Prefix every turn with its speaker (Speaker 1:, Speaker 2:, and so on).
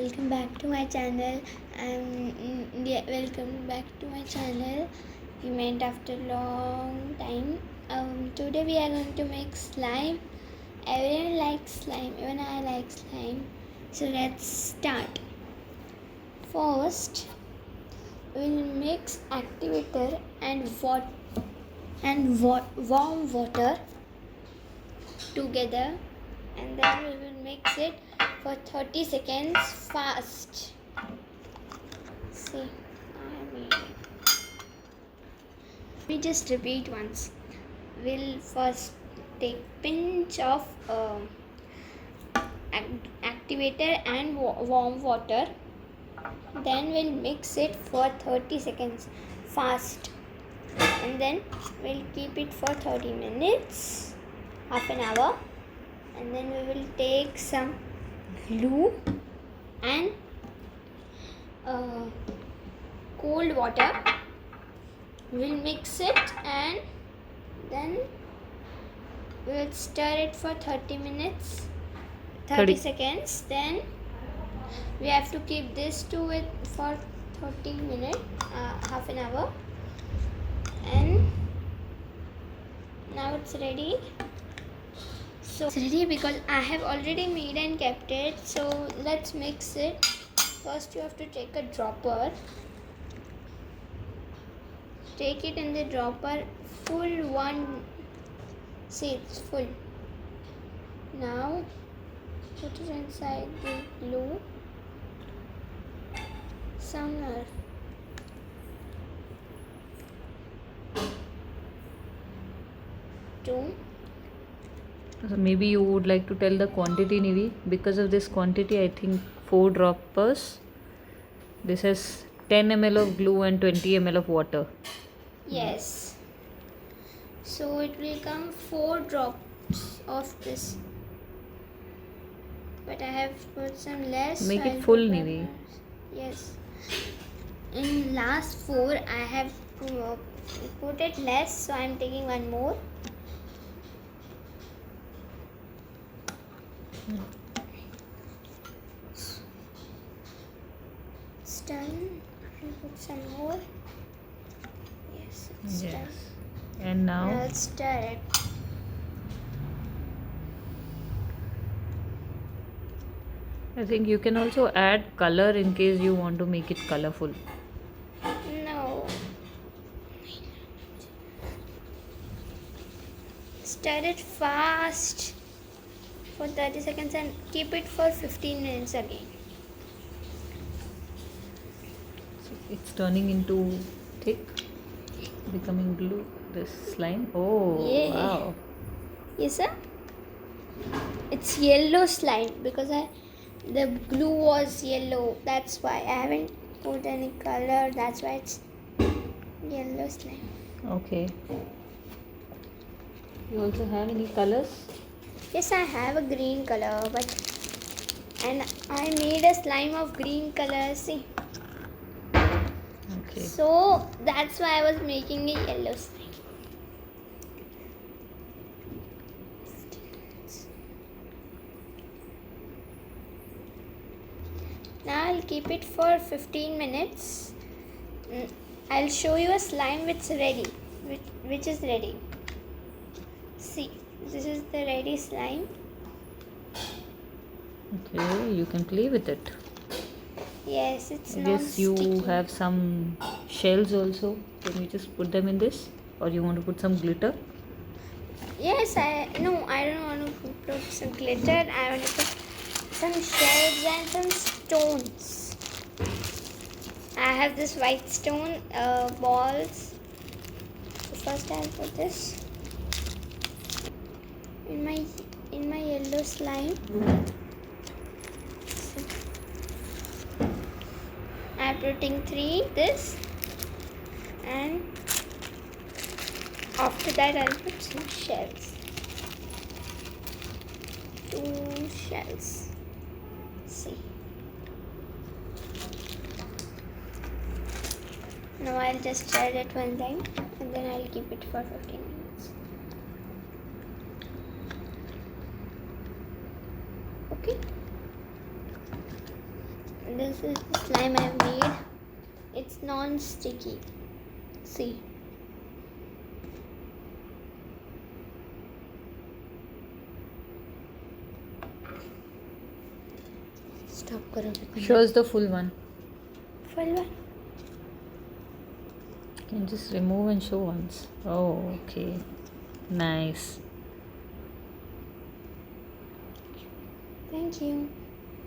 Speaker 1: welcome back to my channel. Welcome back to my channel. We met after long time. Today we are going to make slime. Everyone likes slime. Even I like slime. So let's start. First, we'll mix activator and warm water together, and then we will mix it for 30 seconds fast. See, I made it. We just repeat once. We'll first take pinch of activator and warm water. Then we'll mix it for 30 seconds fast, and then we'll keep it for 30 minutes, half an hour, and then we will take some glue and cold water. We'll mix it and then we'll stir it for 30 seconds. Then we have to keep this to it for 30 minutes, half an hour, and now it's ready. So it's ready because I have already made and kept it. So let's mix it. First you have to take a dropper. Take it in the dropper, full one. See, it's full. Now put it inside the glue somewhere. Two.
Speaker 2: So maybe you would like to tell the quantity, Neevi. Because of this quantity, I think 4 droppers. This has 10 ml of glue and 20 ml of water.
Speaker 1: Yes. So it will come 4 drops of this. But I have put some less.
Speaker 2: Make
Speaker 1: so
Speaker 2: it full, Neevi.
Speaker 1: Yes. In last 4, I have put it less, so I am taking one more. It's done. I'll put some more. Yes, it's done.
Speaker 2: And now
Speaker 1: I'll stir it.
Speaker 2: I think you can also add color in case you want to make it colorful.
Speaker 1: No. Stir it fast for 30 seconds and keep it for 15 minutes again.
Speaker 2: So it's turning into thick, becoming glue. This slime. Oh,
Speaker 1: Yeah.
Speaker 2: wow.
Speaker 1: Yes, sir. It's yellow slime because the glue was yellow. That's why I haven't put any color. That's why it's yellow slime.
Speaker 2: Okay. You also have any colors?
Speaker 1: Yes, I have a green color, and I made a slime of green color. See.
Speaker 2: Okay.
Speaker 1: So that's why I was making a yellow slime. Now I'll keep it for 15 minutes. I'll show you a slime which is ready. See, this is the ready slime.
Speaker 2: Okay, you can play with it.
Speaker 1: Yes, it's
Speaker 2: I
Speaker 1: not
Speaker 2: guess you
Speaker 1: sticky.
Speaker 2: have some shells also. Can we just put them in this? Or you want to put some glitter?
Speaker 1: Yes, I don't want to put some glitter. I want to put some shells and some stones. I have this white stone balls. So first I'll put this in my yellow slime. I'm putting 3 this, and after that I'll put some shells. 2 shells. See. Now I'll just stir it one time and then I'll keep it for 15 minutes. Okay. This is the slime I've made. It's non-sticky. See. Stop करो.
Speaker 2: Show us the full one.
Speaker 1: Full one.
Speaker 2: Can you just remove and show once? Oh, okay. Nice.
Speaker 1: Thank you.